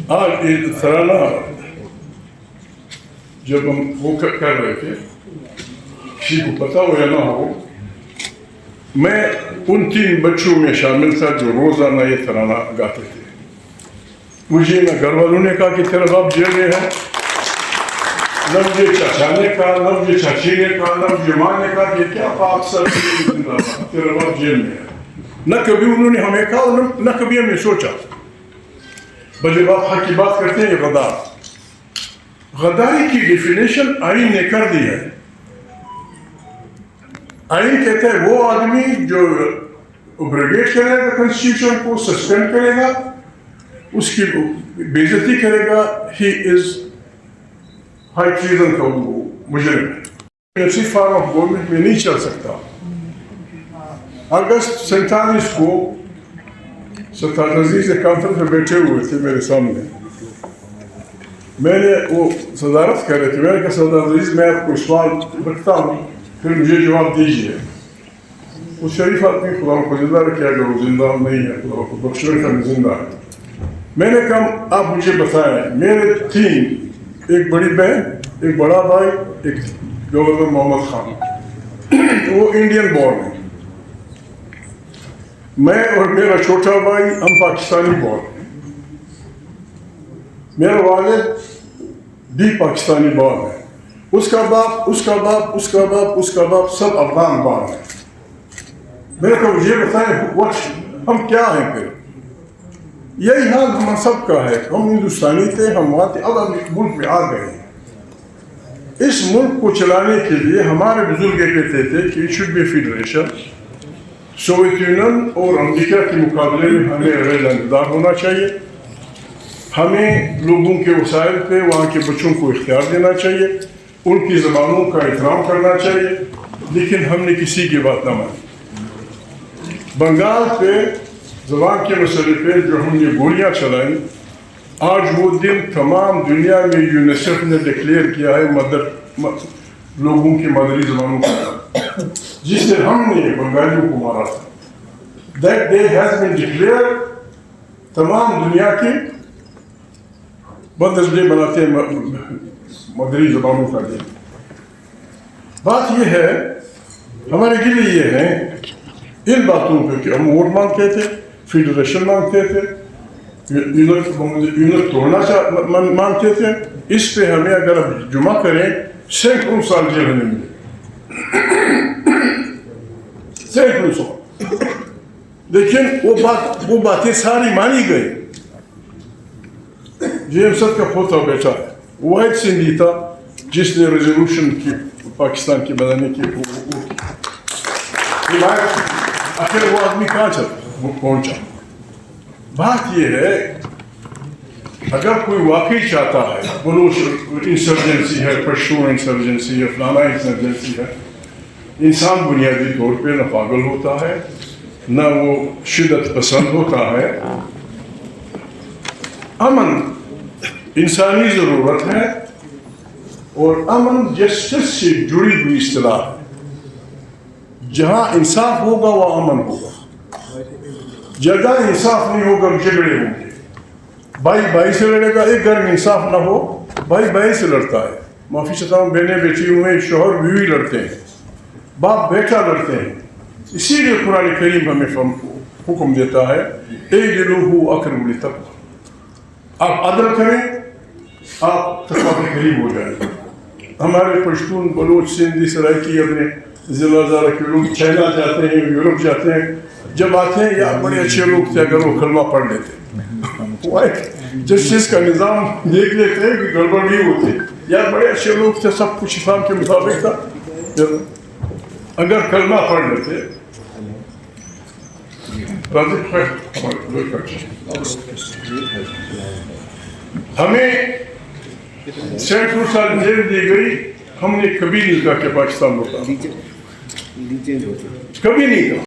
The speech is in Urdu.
آج یہ ترانہ جب ہم وہ کر رہے تھے، کسی کو پتا ہو یا نہ ہو، میں ان 3 بچوں میں شامل تھا جو روزانہ یہ ترانہ گاتے تھے. مجھے نہ گھر والوں نے کہا کہ تیرا باپ جیل میں ہے، نہ مجھے چچا نے کہا، نہ مجھے چاچی نے کہا، نہ مجھے ماں نے کہا کہ کیا پاک سر تیرا باپ جیل میں ہے. نہ کبھی انہوں نے ہمیں کہا، نہ کبھی ہم نے سوچا. بھلے باپ حق کی بات کرتے ہیں. یہ غداری کی ڈیفینیشن آئین نے کر دی ہے. آئین کہتا ہے وہ آدمی جو ابروگیٹ کرے گا کنسٹیٹیوشن کو، سسپینڈ کرے گا، اس کی بے عزتی کرے گا، ہی از ہائی ٹریزن کا مجرم ہے. ایسی فارم آف گورنمنٹ میں نہیں چل سکتا. اگست 47 کو سرتاج عزیز ایک کانفرنس میں بیٹھے ہوئے تھے میرے سامنے. میں نے وہ صدارت کر رہے تھے. میں نے کہا سرتاج عزیز میں آپ کو سوال رکھتا ہوں، پھر مجھے جواب دیجیے. وہ شریف آدمی خدا کو زندہ رکھے، اگر وہ زندہ نہیں ہے خدا کو بخشنے کا زندہ ہے. میں نے کہا آپ مجھے بتائیں، میرے 3 ایک بڑی بہن، ایک بڑا بھائی، ایک گورنر محمد خان، وہ انڈین بورن ہے. میں اور میرا چھوٹا بھائی ہم پاکستانی بورن ہیں. میرا والد بھی پاکستانی بورن ہے. اس کا باپ، اس کا باپ، اس کا باپ، اس کا باپ سب افغان بورن ہیں. میں نے کہا مجھے بتائیں ہم کیا ہیں پھر؟ یہی حال ہم سب کا ہے. ہم ہندوستانی تھے، ہم وہاں تھے، اب ہم ملک میں آ گئے ہیں. اس ملک کو چلانے کے لیے ہمارے بزرگ کہتے تھے کہ should be federation. Soviet Union اور امریکہ کے مقابلے میں ہمیں رضاکار ہونا چاہیے. ہمیں لوگوں کے وسائل پہ وہاں کے بچوں کو اختیار دینا چاہیے، ان کی زبانوں کا احترام کرنا چاہیے. لیکن ہم نے کسی کی بات نہ مانی. بنگال پہ زبان کے مسئلے پہ جو ہم نے گولیاں چلائیں، آج وہ دن تمام دنیا میں یونیسیف نے ڈکلیئر کیا ہے لوگوں کی مادری زبانوں کا، جس سے ہم نے بنگالیوں کو مارا تھا. That day has been declare. تمام دنیا کے مدرس ڈے بناتے ہیں مادری زبانوں کا دن. بات یہ ہے، ہمارے گلے یہ ہیں ان باتوں پہ کہ ہم ووٹ مانگتے تھے، فیڈریشن مانگتے تھے، یونٹ توڑنا مانگتے تھے. اس پہ ہمیں اگر جمع کریں 100 سال جیل ہمیں ملے، 100. لیکن وہ باتیں ساری مانی گئی. جیمس کا پوتا بیٹا ہے، واحد سندھی تھا جس نے ریزولوشن کی پاکستان کی بنانے کی آخر وہ آدمی کہاں پہنچا. بات یہ ہے اگر کوئی واقعی چاہتا ہے بلوچ انسرجنسی ہے، پشتو انسرجنسی ہے، فلانا انسرجنسی ہے، انسان بنیادی طور پہ نہ پاگل ہوتا ہے، نہ وہ شدت پسند ہوتا ہے. امن انسانی ضرورت ہے، اور امن جسٹس سے جڑی ہوئی اصطلاح ہے. جہاں انصاف ہوگا وہ امن ہوگا. جگہ انصاف نہیں ہوگا جھگڑے ہوں گے. بھائی بھائی سے لڑے گا. ایک گھر میں انصاف نہ ہو، بھائی بھائی سے لڑتا ہے. معافی چاہتا ہوں، بہنیں بیٹی ہوئے، شوہر بیوی لڑتے ہیں، باپ بیٹا لڑتے ہیں. اسی لیے قرآن کریم ہمیں حکم دیتا ہے اعدلوا اقرب للتقویٰ. آپ عدل کریں، آپ تقویٰ کے قریب ہو جائیں. ہمارے پشتون، بلوچ، سندھی، سرائکی اپنے ضلع زارہ کے لوگ چائنا جاتے ہیں، یورپ جاتے ہیں، جب آتے ہیں یا بڑے اچھے لوگ تھے اگر وہ کلمہ پڑھ لیتے، جسٹس کا نظام دیکھ لیتے ہیں کہ گڑبڑ نہیں ہوتی، یا بڑے اچھے لوگ تھے، سب کچھ اسلام کے مطابق تھا، اگر کلمہ پڑھ لیتے. ہمیں 100 سال جیل دی گئی. ہم نے کبھی نہیں کہا کہ پاکستان ہوتا، کبھی نہیں کہا.